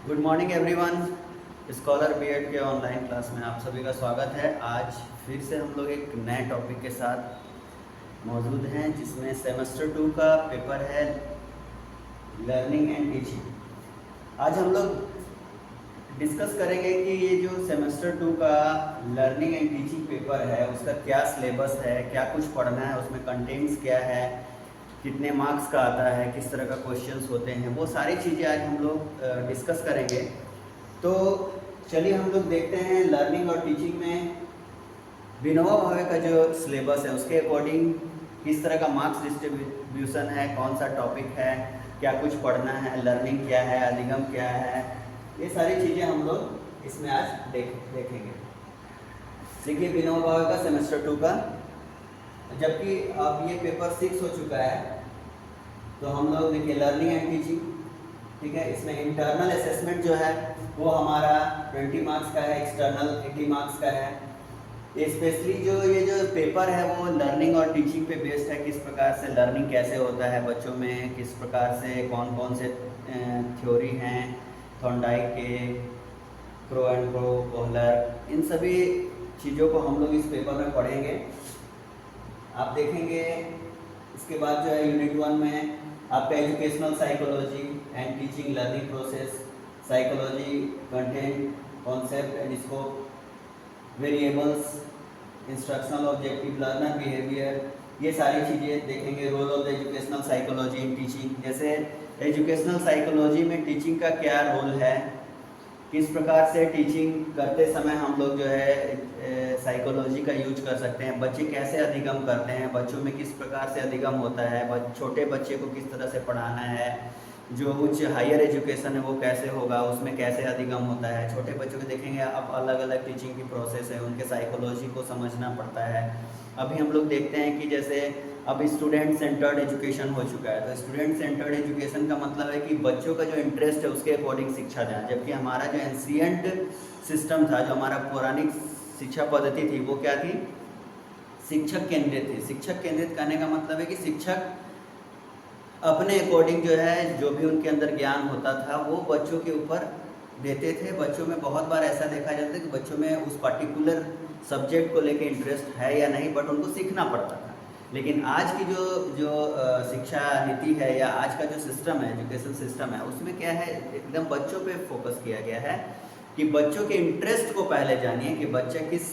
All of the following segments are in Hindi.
Good morning everyone. Scholar BEd के ऑनलाइन क्लास में आप सभी का स्वागत है। आज फिर से हम लोग एक नए टॉपिक के साथ मौजूद हैं जिसमें सेमेस्टर 2 का पेपर है लर्निंग एंड टीचिंग। आज हम लोग डिस्कस करेंगे कि ये जो सेमेस्टर 2 का लर्निंग एंड टीचिंग पेपर है उसका क्या सिलेबस है, क्या कुछ पढ़ना है, उसमें कंटेंट्स क्या है, कितने मार्क्स का आता है, किस तरह का क्वेश्चंस होते हैं, वो सारी चीज़ें आज हम लोग डिस्कस करेंगे। तो चलिए हम लोग देखते हैं लर्निंग और टीचिंग में विनोबा भावे का जो सिलेबस है उसके अकॉर्डिंग किस तरह का मार्क्स डिस्ट्रीब्यूशन है, कौन सा टॉपिक है, क्या कुछ पढ़ना है, लर्निंग क्या है, अधिगम क्या है, ये सारी चीज़ें हम लोग इसमें आज देखेंगे। देखिए विनोबा भावे का सेमेस्टर 2 का, जबकि अब ये पेपर 6 हो चुका है तो हम लोग देखिए लर्निंग एंड टीचिंग, ठीक है। इसमें इंटरनल असेसमेंट जो है वो हमारा 20 मार्क्स का है, एक्सटर्नल 80 मार्क्स का है। स्पेशली ये जो पेपर है वो लर्निंग और टीचिंग पे बेस्ड है, किस प्रकार से लर्निंग कैसे होता है बच्चों में, किस प्रकार से कौन कौन से थ्योरी हैं थॉर्नडाइक के, क्रो एंड क्रो, कोहलर, इन सभी चीज़ों को हम लोग इस पेपर में पढ़ेंगे। आप देखेंगे इसके बाद जो है यूनिट 1 में आपका educational psychology and teaching learning process, psychology, content, concept and scope, variables, instructional objective, learner behaviour, ये सारी चीज़ें देखेंगे। Role of the educational psychology in teaching, जैसे एजुकेशनल साइकोलॉजी में टीचिंग का क्या रोल है, किस प्रकार से टीचिंग करते समय हम लोग जो है साइकोलॉजी का यूज कर सकते हैं, बच्चे कैसे अधिगम करते हैं, बच्चों में किस प्रकार से अधिगम होता है, छोटे बच्चे को किस तरह से पढ़ाना है, जो उच्च हायर एजुकेशन है वो कैसे होगा, उसमें कैसे अधिगम होता है। छोटे बच्चों को देखेंगे अब अलग अलग टीचिंग की प्रोसेस है, उनके साइकोलॉजी को समझना पड़ता है। अभी हम लोग देखते हैं कि जैसे अब स्टूडेंट सेंटर्ड एजुकेशन हो चुका है, तो स्टूडेंट सेंटर्ड एजुकेशन का मतलब है कि बच्चों का जो इंटरेस्ट है उसके अकॉर्डिंग शिक्षा देना। जबकि हमारा जो एंशियंट सिस्टम था, जो हमारा पौराणिक शिक्षा पद्धति थी, वो क्या थी, शिक्षक केंद्रित थी। शिक्षक केंद्रित करने का मतलब है कि शिक्षक अपने अकॉर्डिंग जो है जो भी उनके अंदर ज्ञान होता था वो बच्चों के ऊपर देते थे। बच्चों में बहुत बार ऐसा देखा जाता है कि बच्चों में उस पर्टिकुलर सब्जेक्ट को लेके इंटरेस्ट है या नहीं, बट उनको सीखना पड़ता था। लेकिन आज की जो जो शिक्षा नीति है या आज का जो सिस्टम है, एजुकेशन सिस्टम है, उसमें क्या है, एकदम बच्चों पे फोकस किया गया है कि बच्चों के इंटरेस्ट को पहले जानिए कि बच्चा किस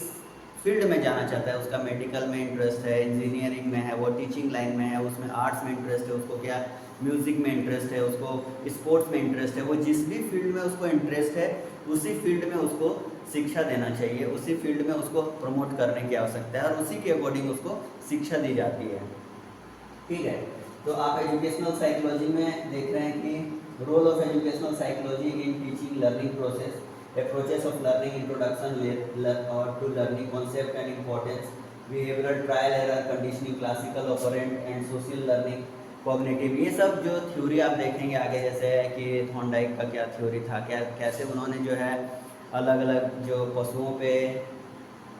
फील्ड में जाना चाहता है। उसका मेडिकल में इंटरेस्ट है, इंजीनियरिंग में है, वो टीचिंग लाइन में है, उसमें आर्ट्स में इंटरेस्ट है, उसको क्या म्यूज़िक में इंटरेस्ट है, उसको स्पोर्ट्स में इंटरेस्ट है। वो जिस भी फील्ड में उसको इंटरेस्ट है उसी फील्ड में उसको शिक्षा देना चाहिए, उसी फील्ड में उसको प्रमोट करने की आवश्यकता है और उसी के अकॉर्डिंग उसको शिक्षा दी जाती है, ठीक है। तो आप एजुकेशनल साइकोलॉजी में देख रहे हैं कि role of educational psychology in teaching learning process, approaches of learning, introduction or to learning concept and importance, behavioral trial error, conditioning, classical operant and social learning, cognitive, ये सब जो थ्योरी आप देखेंगे आगे, जैसे कि थॉर्नडाइक का क्या थ्योरी था, क्या कैसे उन्होंने जो है अलग अलग जो पशुओं पे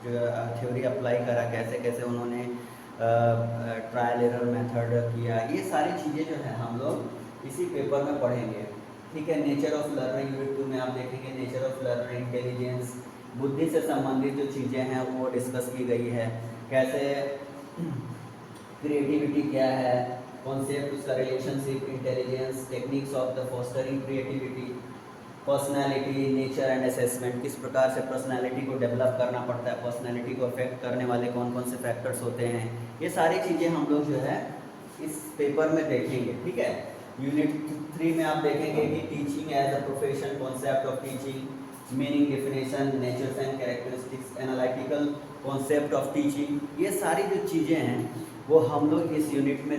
जो थ्योरी अप्लाई करा, कैसे कैसे उन्होंने ट्रायल एरर मेथड किया, ये सारी चीज़ें जो है हम लोग इसी पेपर में पढ़ेंगे, ठीक है। नेचर ऑफ लर्निंग यूनिट 2 में आप देखेंगे नेचर ऑफ लर्निंग, इंटेलिजेंस, बुद्धि से संबंधित जो चीज़ें हैं वो डिस्कस की गई है, कैसे क्रिएटिविटी क्या है, कॉन्सेप्ट, उसका relationship, intelligence, techniques of the fostering creativity, personality, nature and assessment, किस प्रकार से पर्सनैलिटी को डेवलप करना पड़ता है, पर्सनैलिटी को अफेक्ट करने वाले कौन कौन से फैक्टर्स होते हैं, ये सारी चीज़ें हम लोग जो है इस पेपर में देखेंगे, ठीक है। यूनिट 3 में आप देखेंगे कि teaching as a profession, concept of teaching, meaning, definition, natures and characteristics, analytical concept of teaching, ये सारी जो चीज़ें हैं वो हम लोग इस यूनिट में,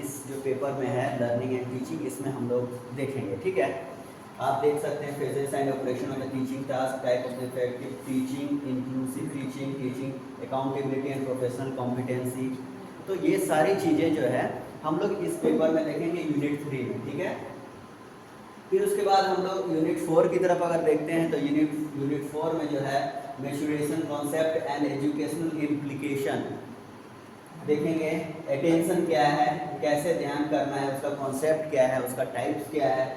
इस जो पेपर में है लर्निंग एंड टीचिंग, इसमें हम लोग देखेंगे, ठीक है। आप देख सकते हैं phases and operation of the teaching task, type of effective teaching, inclusive teaching, teaching accountability and professional competency. तो ये सारी चीज़ें जो है हम लोग इस पेपर में देखेंगे यूनिट 3 में, ठीक है। फिर उसके बाद हम लोग यूनिट 4 की तरफ अगर देखते हैं तो यूनिट 4 में जो है maturation concept and educational implication देखेंगे। अटेंशन क्या है, कैसे ध्यान करना है, उसका कॉन्सेप्ट क्या है, उसका टाइप्स क्या है,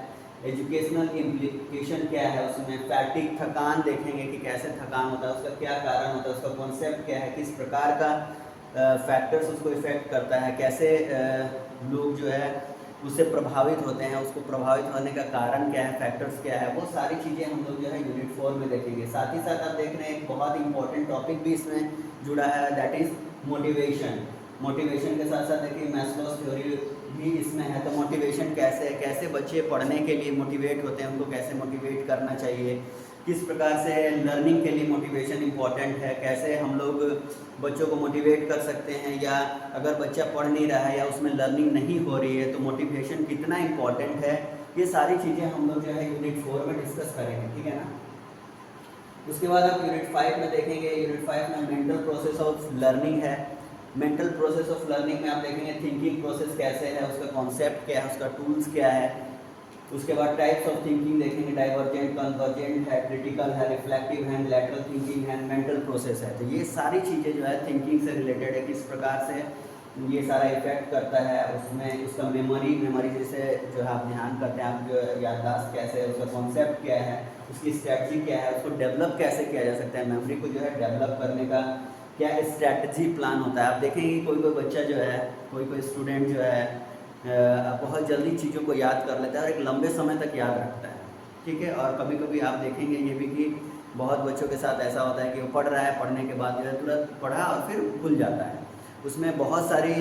एजुकेशनल इम्प्लीकेशन क्या है, उसमें फैटिक थकान देखेंगे कि कैसे थकान होता है, उसका क्या कारण होता है, उसका कॉन्सेप्ट क्या है, किस प्रकार का फैक्टर्स उसको इफेक्ट करता है, कैसे लोग जो है उससे प्रभावित होते हैं, उसको प्रभावित होने का कारण क्या है, फैक्टर्स क्या है, वो सारी चीज़ें हम लोग जो है यूनिट 4 में देखेंगे। साथ ही साथ आप देख रहे हैं एक बहुत इंपॉर्टेंट टॉपिक भी इसमें जुड़ा है, दैट इज़ मोटिवेशन। मोटिवेशन के साथ साथ देखिए मैस्लोस थ्योरी भी इसमें है। तो मोटिवेशन कैसे है, कैसे बच्चे पढ़ने के लिए मोटिवेट होते हैं, उनको कैसे मोटिवेट करना चाहिए, किस प्रकार से लर्निंग के लिए मोटिवेशन इम्पॉर्टेंट है, कैसे हम लोग बच्चों को मोटिवेट कर सकते हैं, या अगर बच्चा पढ़ नहीं रहा है या उसमें लर्निंग नहीं हो रही है तो मोटिवेशन कितना इम्पॉर्टेंट है, ये सारी चीज़ें हम लोग जो है यूनिट 4 में डिस्कस करेंगे, ठीक है ना। उसके बाद आप यूनिट 5 में देखेंगे, यूनिट 5 में मेंटल प्रोसेस ऑफ लर्निंग है। मेंटल प्रोसेस ऑफ लर्निंग में आप देखेंगे थिंकिंग प्रोसेस कैसे है, उसका कॉन्सेप्ट क्या है, उसका टूल्स क्या है। उसके बाद टाइप्स ऑफ थिंकिंग देखेंगे, डाइवर्जेंट, कन्वर्जेंट है, क्रिटिकल है, रिफ्लेक्टिव है, लैटरल थिंकिंग है, मेंटल प्रोसेस है। तो ये सारी चीज़ें जो है थिंकिंग से रिलेटेड है, किस प्रकार से ये सारा इफेक्ट करता है उसमें, उसका मेमोरी जैसे जो है आप ध्यान करते हैं, आप जो याददाश्त कैसे है, उसका कॉन्सेप्ट क्या है, उसकी स्ट्रैटेजी क्या है, उसको डेवलप कैसे किया जा सकता है, मेमोरी को जो है डेवलप करने का क्या स्ट्रैटेजी प्लान होता है। आप देखेंगे कोई बच्चा जो है, कोई स्टूडेंट जो है बहुत जल्दी चीज़ों को याद कर लेता है और एक लंबे समय तक याद रखता है, ठीक है। और कभी कभी आप देखेंगे ये भी कि बहुत बच्चों के साथ ऐसा होता है कि वो पढ़ रहा है, पढ़ने के बाद जो है तुरंत पढ़ा और फिर भूल जाता है। उसमें बहुत सारे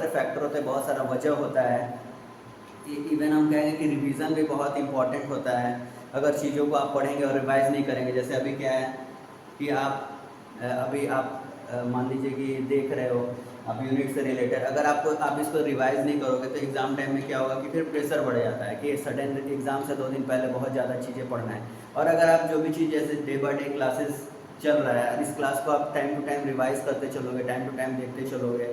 फैक्टर होते हैं, बहुत सारा वजह होता है। इवन हम कहेंगे कि रिवीजन भी बहुत इंपॉर्टेंट होता है। अगर चीज़ों को आप पढ़ेंगे और रिवाइज नहीं करेंगे, जैसे अभी क्या है कि आप मान लीजिए कि देख रहे हो आप यूनिट से रिलेटेड, अगर आप इसको रिवाइज नहीं करोगे तो एग्ज़ाम टाइम में क्या होगा कि फिर प्रेशर बढ़ जाता है कि सडन एग्ज़ाम से 2 दिन पहले बहुत ज़्यादा चीज़ें पढ़ना है। और अगर आप जो भी चीज़ जैसे डे बाय डे क्लासेस चल रहा है, इस क्लास को आप टाइम टू टाइम रिवाइज करते चलोगे, टाइम टू टाइम देखते चलोगे,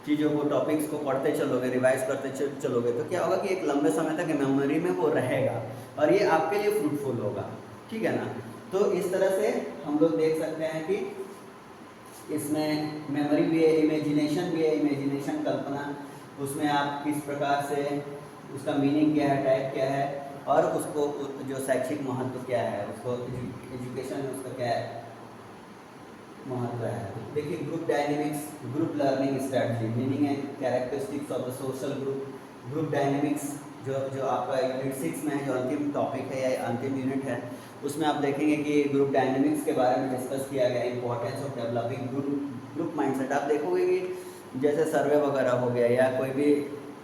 चीज़ों को, टॉपिक्स को पढ़ते चलोगे, रिवाइज करते चलोगे, तो क्या होगा कि एक लंबे समय तक मेमोरी में वो रहेगा और ये आपके लिए फ्रूटफुल होगा, ठीक है ना। तो इस तरह से हम लोग देख सकते हैं कि इसमें मेमोरी भी है, इमेजिनेशन भी है, इमेजिनेशन कल्पना, उसमें आप किस प्रकार से उसका मीनिंग क्या है, टाइप क्या है, और उसको जो शैक्षिक महत्व क्या है, उसको एजुकेशन में उसका क्या है महत्व है। देखिए group dynamics, group learning strategy, meaning and characteristics of the social group. Group dynamics जो आपका यूनिट 6 में है, जो अंतिम टॉपिक है या अंतिम यूनिट है, उसमें आप देखेंगे कि ग्रुप डायनेमिक्स के बारे में डिस्कस किया गया, importance of developing group mindset. आप देखोगे कि जैसे सर्वे वगैरह हो गया या कोई भी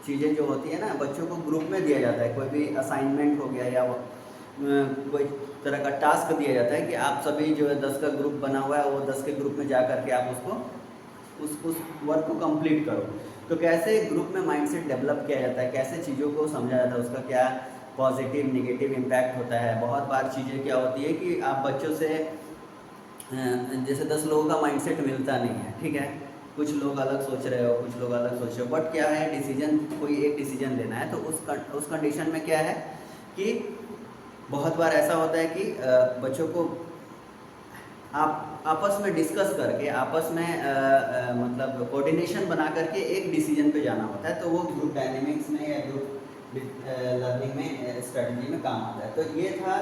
चीज़ें जो होती है ना, बच्चों को ग्रुप में दिया जाता है, कोई भी असाइनमेंट हो गया या कोई तरह का टास्क दिया जाता है कि आप सभी जो है 10 का ग्रुप बना हुआ है, वो 10 के ग्रुप में जा कर के आप उसको उस वर्क को कंप्लीट करो। तो कैसे ग्रुप में माइंडसेट डेवलप किया जाता है, कैसे चीज़ों को समझा जाता है, उसका क्या पॉजिटिव निगेटिव इम्पैक्ट होता है। बहुत बार चीज़ें क्या होती है कि आप बच्चों से जैसे 10 लोगों का माइंडसेट मिलता नहीं है, ठीक है, कुछ लोग अलग सोच रहे हो, कुछ लोग अलग सोच रहे हो, बट क्या है डिसीजन, कोई एक डिसीजन लेना है, तो उस कंडीशन में क्या है कि बहुत बार ऐसा होता है कि बच्चों को आप आपस में डिस्कस करके, आपस में मतलब कोऑर्डिनेशन बना करके एक डिसीजन पे जाना होता है, तो वो ग्रुप डायनेमिक्स में या ग्रुप लर्निंग में स्ट्रेटजी में काम आता है। तो ये था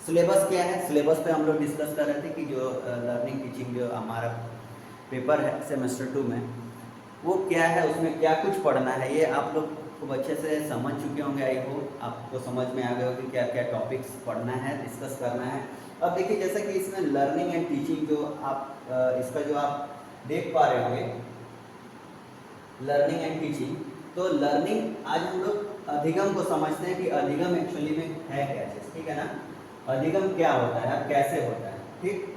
सिलेबस क्या है। सिलेबस पे हम लोग डिस्कस कर रहे थे कि जो लर्निंग टीचिंग जो हमारा पेपर है सेमेस्टर 2 में, वो क्या है, उसमें क्या कुछ पढ़ना है, ये आप लोग खूब अच्छे से समझ चुके होंगे। आई होप आपको समझ में आ गया हो कि क्या क्या टॉपिक्स पढ़ना है, डिस्कस करना है। अब देखिए जैसा कि इसमें लर्निंग एंड टीचिंग जो आप इसका जो आप देख पा रहे होंगे, लर्निंग एंड टीचिंग, तो लर्निंग आज हम लोग अधिगम को समझते हैं कि अधिगम एक्चुअली में है क्या चीज़, ठीक है ना। अधिगम क्या होता है, अब कैसे होता है, ठीक।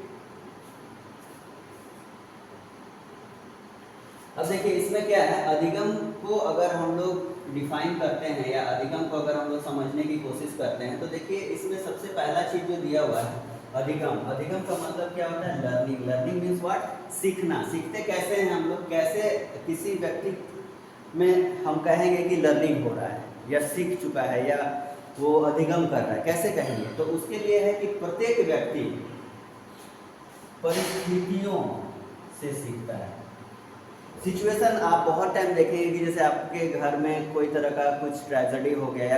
अब देखिए इसमें क्या है, अधिगम को अगर हम लोग डिफाइन करते हैं या अधिगम को अगर हम लोग समझने की कोशिश करते हैं, तो देखिए इसमें सबसे पहला चीज जो दिया हुआ है अधिगम। अधिगम का मतलब क्या होता है, लर्निंग। लर्निंग मीन्स व्हाट, सीखना। सीखते कैसे हैं हम लोग, कैसे किसी व्यक्ति में हम कहेंगे कि लर्निंग हो रहा है या सीख चुका है या वो अधिगम कर रहा है, कैसे कहेंगे। तो उसके लिए है कि प्रत्येक व्यक्ति परिस्थितियों से सीखता है। सिचुएशन आप बहुत टाइम देखेंगे कि जैसे आपके घर में कोई तरह का कुछ ट्रेजेडी हो गया या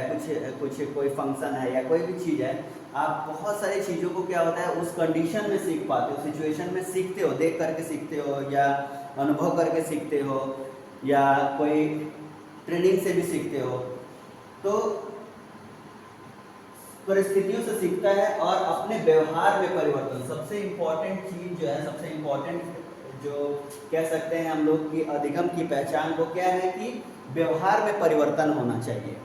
कुछ कोई फंक्शन है या कोई भी चीज़ है, आप बहुत सारी चीज़ों को क्या होता है उस कंडीशन में सीख पाते हो, सिचुएशन में सीखते हो, देख करके सीखते हो या अनुभव करके सीखते हो या कोई ट्रेनिंग से भी सीखते हो। तो परिस्थितियों से सीखता है और अपने व्यवहार में परिवर्तन, सबसे इम्पोर्टेंट चीज़ जो है, सबसे इम्पोर्टेंट जो कह सकते हैं हम लोग की अधिगम की पहचान को क्या है कि व्यवहार में परिवर्तन होना चाहिए,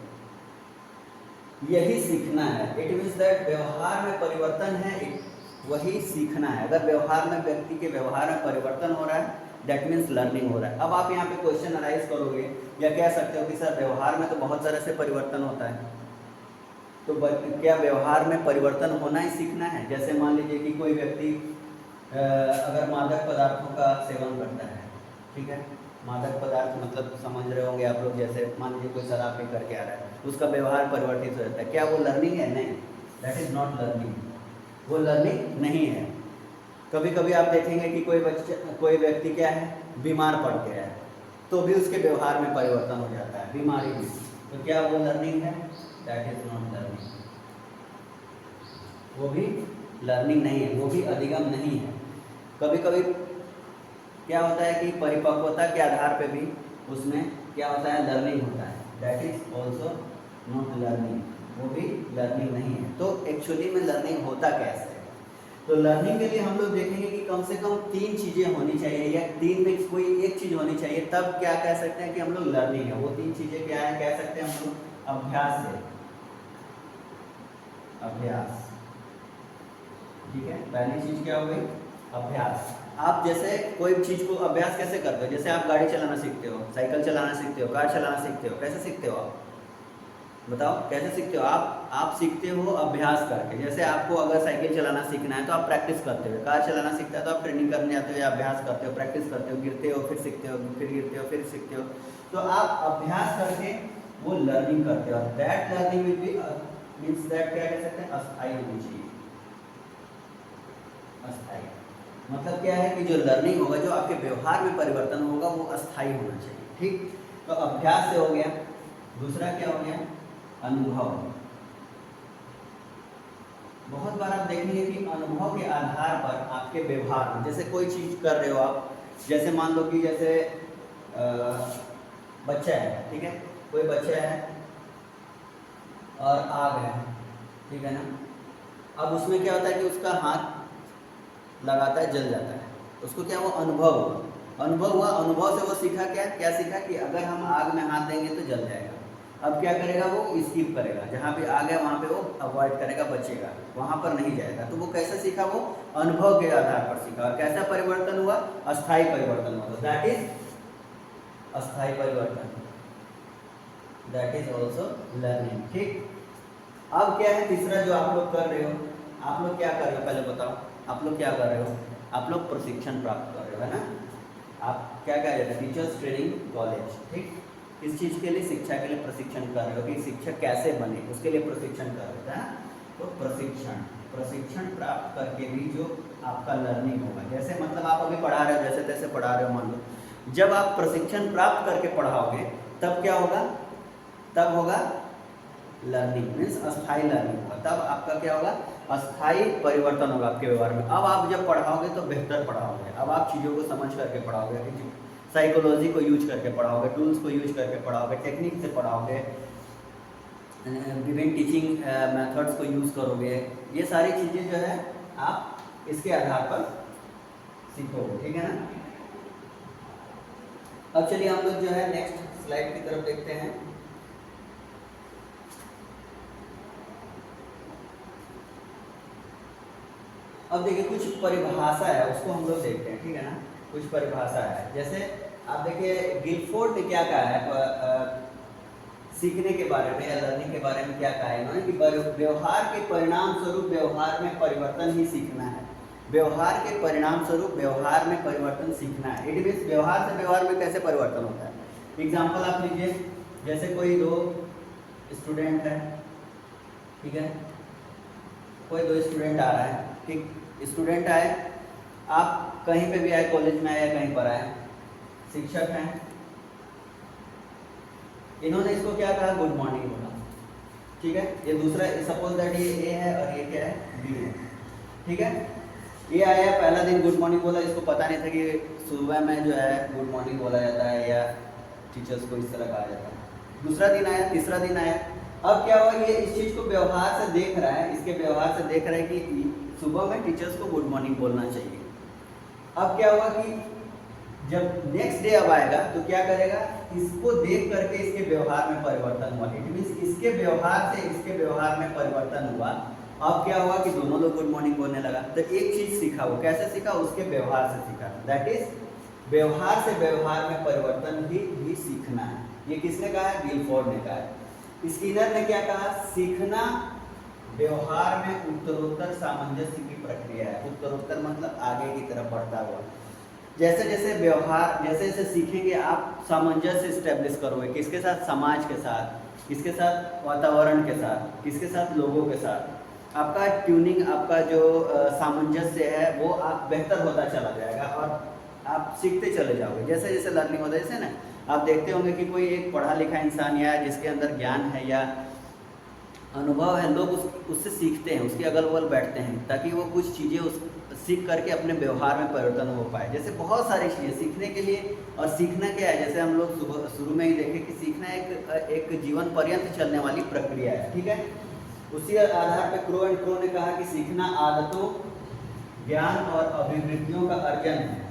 यही सीखना है। इट मीन्स दैट व्यवहार में परिवर्तन है, वही सीखना है। अगर व्यवहार में, व्यक्ति के व्यवहार में परिवर्तन हो रहा है, दैट मीन्स लर्निंग हो रहा है। अब आप यहाँ पे क्वेश्चन अराइज करोगे या कह सकते हो कि सर व्यवहार में तो बहुत तरह से परिवर्तन होता है, तो क्या व्यवहार में परिवर्तन होना ही सीखना है? जैसे मान लीजिए कि कोई व्यक्ति अगर मादक पदार्थों का सेवन करता है, ठीक है, मादक पदार्थ मतलब समझ रहे होंगे आप लोग, जैसे मान लीजिए कोई शराब पी करके आ रहा है, उसका व्यवहार परिवर्तित हो जाता है, क्या वो लर्निंग है? नहीं, दैट इज नॉट लर्निंग, वो लर्निंग नहीं है। कभी कभी आप देखेंगे कि कोई व्यक्ति क्या है, बीमार पड़ गया है, तो भी उसके व्यवहार में परिवर्तन हो जाता है बीमारी में, तो क्या वो लर्निंग है? दैट इज नॉट लर्निंग, वो भी लर्निंग नहीं है, वो भी अधिगम नहीं है। कभी कभी क्या होता है कि परिपक्वता के आधार पे भी उसमें क्या होता है, लर्निंग होता है, that is also not learning, वो भी लर्निंग नहीं है। तो एक्चुअली में लर्निंग होता कैसे है? तो लर्निंग के लिए हम लोग देखेंगे कि कम से कम 3 चीज़ें होनी चाहिए या 3 में कोई एक चीज़ होनी चाहिए, तब क्या कह सकते हैं कि हम लोग लर्निंग है। वो 3 चीज़ें क्या है, कह सकते हैं हम लोग अभ्यास से, अभ्यास, ठीक है। पहली चीज क्या हो गई, अभ्यास। आप जैसे कोई चीज को अभ्यास कैसे करते हो? जैसे आप गाड़ी चलाना सीखते हो, साइकिल चलाना सीखते हो, कार चलाना सीखते हो, कैसे सीखते हो आप? बताओ कैसे सीखते हो आप सीखते हो अभ्यास करके। जैसे आपको अगर साइकिल चलाना सीखना है तो आप प्रैक्टिस करते हो, कार चलाना सीखता है तो आप ट्रेनिंग करने जाते हो या अभ्यास करते हो, प्रैक्टिस करते हो, गिरते हो फिर सीखते हो, फिर गिरते हो फिर सीखते हो। तो आप अभ्यास करके वो लर्निंग करते हो। That learning will be means that क्या कह सकते हैं, अस्थायी होनी चाहिए। अस्थायी मतलब क्या है कि जो लर्निंग होगा, जो आपके व्यवहार में परिवर्तन होगा, वो अस्थायी होना चाहिए, ठीक। तो अभ्यास से हो गया। दूसरा क्या हो गया, अनुभव। बहुत बार आप देखेंगे कि अनुभव के आधार पर आपके व्यवहार में, जैसे कोई चीज कर रहे हो आप, जैसे मान लो कि जैसे बच्चा है, ठीक है, कोई बच्चा है और आग है, ठीक है ना। अब उसमें क्या होता है कि उसका हाथ लगाता है, जल जाता है, उसको क्या वो अनुभव हुआ, अनुभव हुआ, अनुभव से वो सीखा क्या सीखा कि अगर हम आग में हाथ देंगे तो जल जाएगा। अब क्या करेगा, वो स्किप करेगा, जहाँ पे आग है वहाँ पे वो अवॉइड करेगा, बचेगा, वहाँ पर नहीं जाएगा। तो वो कैसे सीखा, वो अनुभव के आधार पर सीखा। और कैसा परिवर्तन हुआ, अस्थायी परिवर्तन हुआ। दैट इज अस्थायी परिवर्तन, दैट इज ऑल्सो लर्निंग, ठीक। अब क्या है तीसरा जो आप लोग कर रहे हो, आप लोग क्या कर रहे हो पहले बताओ, आप लोग क्या कर रहे हो? आप लोग प्रशिक्षण प्राप्त कर रहे हो, है ना। आप क्या कह रहे हो, टीचर्स ट्रेनिंग कॉलेज, ठीक। किस चीज़ के लिए, शिक्षा के लिए प्रशिक्षण कर रहे हो कि शिक्षक कैसे बने, उसके लिए प्रशिक्षण कर रहे हो, है ना। तो प्रशिक्षण प्राप्त करके भी जो आपका लर्निंग होगा, जैसे मतलब आप अभी पढ़ा रहे हो, जैसे तैसे पढ़ा रहे हो, मान लो जब आप प्रशिक्षण प्राप्त करके पढ़ाओगे तब क्या होगा, तब होगा लर्निंग, मीन्स अस्थायी लर्निंग होगा। तब आपका क्या होगा, अस्थायी परिवर्तन होगा आपके व्यवहार में। अब आप जब पढ़ाओगे तो बेहतर पढ़ाओगे, अब आप चीज़ों को समझ करके पढ़ाओगे, साइकोलॉजी को यूज करके पढ़ाओगे, टूल्स को यूज करके पढ़ाओगे, टेक्निक से पढ़ाओगे, विभिन्न टीचिंग मेथड्स को यूज़ करोगे। ये सारी चीज़ें जो है आप इसके आधार पर सीखोगे, ठीक है ना। अब चलिए हम लोग जो है नेक्स्ट स्लाइड की तरफ देखते हैं। अब देखिए कुछ परिभाषा है, उसको हम लोग देखते हैं, ठीक है ना। कुछ परिभाषा है, जैसे आप देखिए गिलफोर्ड ने क्या कहा है सीखने के बारे में या लर्निंग के बारे में, क्या कहा है इन्होंने कि व्यवहार के परिणाम स्वरूप व्यवहार में परिवर्तन ही सीखना है। व्यवहार के परिणाम स्वरूप व्यवहार में परिवर्तन सीखना है। इट मीन्स व्यवहार से व्यवहार में कैसे परिवर्तन होता है। एग्जाम्पल आप लीजिए, जैसे कोई 2 स्टूडेंट है, ठीक है, कोई 2 स्टूडेंट आ रहा है, ठीक, स्टूडेंट आए, आप कहीं पे भी आए, कॉलेज में आए या कहीं पर आए, शिक्षक हैं, इन्होंने इसको क्या कहा, गुड मॉर्निंग बोला, ठीक है। ये दूसरा, सपोज दैट ये ए है और ये क्या है, बी है, ठीक है। ये आया पहला दिन गुड मॉर्निंग बोला, इसको पता नहीं था कि सुबह में जो है गुड मॉर्निंग बोला जाता है या टीचर्स को इस तरह कहा जाता है। दूसरा दिन आया, तीसरा दिन आया, अब क्या हुआ, ये इस चीज़ को व्यवहार से देख रहा है, इसके व्यवहार से देख रहा है कि सुबह में टीचर्स को गुड मॉर्निंग बोलना चाहिए। अब क्या हुआ कि जब नेक्स्ट डे अब आएगा तो क्या करेगा, इसको देख करके इसके व्यवहार में परिवर्तन हुआ, इट मीन्स इसके व्यवहार से इसके व्यवहार में परिवर्तन हुआ। अब क्या हुआ कि दोनों लोग गुड मॉर्निंग बोलने लगा। तो एक चीज सीखा, वो कैसे सीखा, उसके व्यवहार से सीखा, दैट इज व्यवहार से व्यवहार में परिवर्तन भी सीखना है। ये किसने कहा है, गिलफोर्ड ने कहा है। स्किनर ने क्या कहा, सीखना व्यवहार में उत्तरोत्तर सामंजस्य की प्रक्रिया है। उत्तरोत्तर मतलब आगे की तरफ बढ़ता हुआ, जैसे जैसे व्यवहार, जैसे जैसे सीखेंगे आप सामंजस्य स्टेब्लिश करोगे, किसके साथ, समाज के साथ, किसके साथ, वातावरण के साथ, किसके साथ, लोगों के साथ। आपका ट्यूनिंग, आपका जो सामंजस्य है वो आप बेहतर होता चला जाएगा और आप सीखते चले जाओगे जैसे जैसे लर्निंग होता है। जैसे ना आप देखते होंगे कि कोई एक पढ़ा लिखा इंसान या जिसके अंदर ज्ञान है या अनुभव है, लोग उससे सीखते हैं, उसके अगल बगल बैठते हैं ताकि वो कुछ चीज़ें सीख करके अपने व्यवहार में परिवर्तन हो पाए। जैसे बहुत सारी चीज़ें सीखने के लिए, और सीखना क्या है, जैसे हम लोग शुरू में ही देखें कि सीखना एक जीवन पर्यंत चलने वाली प्रक्रिया है, ठीक है। उसी आधार पर क्रो एंड क्रो ने कहा कि सीखना आदतों, ज्ञान और अभिवृत्तियों का अर्जन है।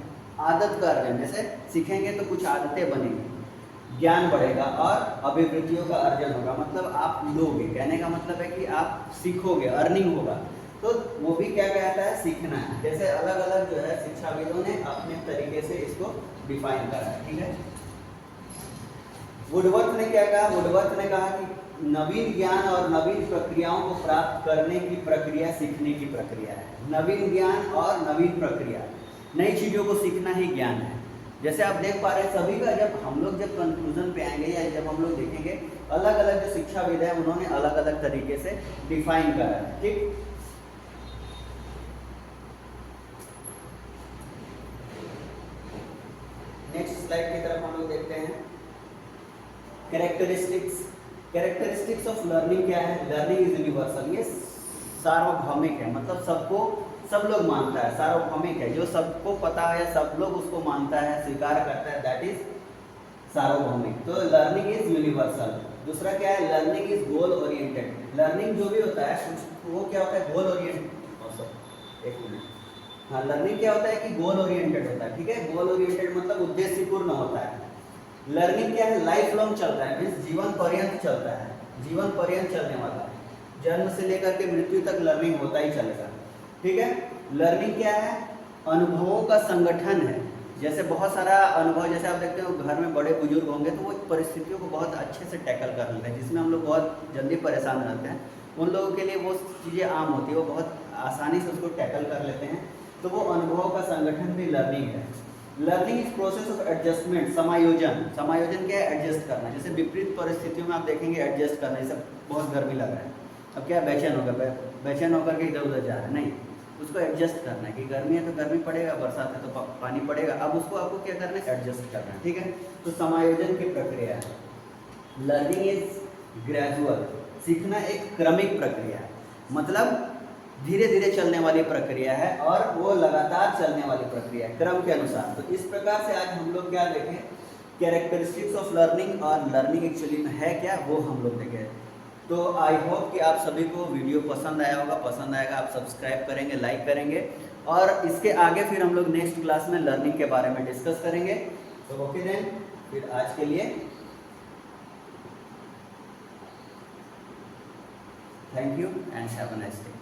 आदत का अर्जन, जैसे सीखेंगे तो कुछ आदतें बनेंगी, ज्ञान बढ़ेगा और अभिवृत्तियों का अर्जन होगा, मतलब आप लोगे, कहने का मतलब है कि आप सीखोगे, अर्निंग होगा। तो वो भी क्या कहता है, सीखना है। जैसे अलग अलग जो है शिक्षाविदों ने अपने तरीके से इसको डिफाइन करा है, ठीक है। वुडवर्थ ने क्या कहा, वुडवर्थ ने कहा कि नवीन ज्ञान और नवीन प्रक्रियाओं को प्राप्त करने की प्रक्रिया सीखने की प्रक्रिया है। नवीन ज्ञान और नवीन प्रक्रिया, नई चीज़ों को सीखना ही ज्ञान है। जैसे आप देख पा रहे हैं सभी का, जब हम लोग जब कंक्लूजन पे आएंगे या जब हम लोग देखेंगे, अलग अलग जो शिक्षाविद है उन्होंने अलग अलग तरीके से डिफाइन करा है, ठीक। नेक्स्ट स्लाइड की तरफ हम लोग देखते हैं। कैरेक्टरिस्टिक्स ऑफ लर्निंग क्या है, लर्निंग इज यूनिवर्सल, ये सार्वभौमिक है, मतलब सबको सब लोग मानता है, सार्वभौमिक है, जो सबको पता है, सब लोग उसको मानता है, स्वीकार करता है, दैट इज सार्वभौमिक। तो लर्निंग इज यूनिवर्सल। दूसरा क्या है, learning is goal oriented. Learning जो भी होता है वो क्या होता है, गोल ओरिएंटेड। एक मिनट, हाँ, लर्निंग क्या होता है कि गोल ओरिएंटेड होता है, ठीक है। गोल ओरिएंटेड मतलब उद्देश्यपूर्ण होता है। लर्निंग क्या है, लाइफ लॉन्ग चलता है, मीन्स जीवन पर्यंत चलता है, जीवन पर्यंत चलने वाला है, जन्म से लेकर के मृत्यु तक लर्निंग होता ही चलेगा, ठीक है। लर्निंग क्या है, अनुभवों का संगठन है। जैसे बहुत सारा अनुभव, जैसे आप देखते हो घर में बड़े बुजुर्ग होंगे तो वो परिस्थितियों को बहुत अच्छे से टैकल कर लेते हैं, जिसमें हम लोग बहुत जल्दी परेशान रहते हैं, उन लोगों के लिए वो चीज़ें आम होती है, वो बहुत आसानी से उसको टैकल कर लेते हैं। तो वो अनुभवों का संगठन भी लर्निंग है। Learning is process of adjustment, समायोजन। समायोजन क्या है, एडजस्ट करना। जैसे विपरीत परिस्थितियों में आप देखेंगे एडजस्ट करना, जैसे बहुत गर्मी लग रहा है, अब क्या बेचैन होकर के इधर उधर जा रहा है, नहीं, उसको एडजस्ट करना है कि गर्मी है तो गर्मी पड़ेगा, बरसात है तो पानी पड़ेगा, अब उसको आपको क्या करना है, एडजस्ट करना है, ठीक है। तो समायोजन की प्रक्रिया है। लर्निंग इज ग्रेजुअल, सीखना एक क्रमिक प्रक्रिया है, मतलब धीरे धीरे चलने वाली प्रक्रिया है और वो लगातार चलने वाली प्रक्रिया है, क्रम के अनुसार। तो इस प्रकार से आज हम लोग क्या देखें, कैरेक्टरिस्टिक्स ऑफ लर्निंग और लर्निंग एक्चुअली में है क्या, वो हम लोग देखें। तो आई होप कि आप सभी को वीडियो पसंद आया होगा, पसंद आएगा आप सब्सक्राइब करेंगे, लाइक करेंगे, और इसके आगे फिर हम लोग नेक्स्ट क्लास में लर्निंग के बारे में डिस्कस करेंगे। तो ओके देन, फिर आज के लिए thank you and have a nice day.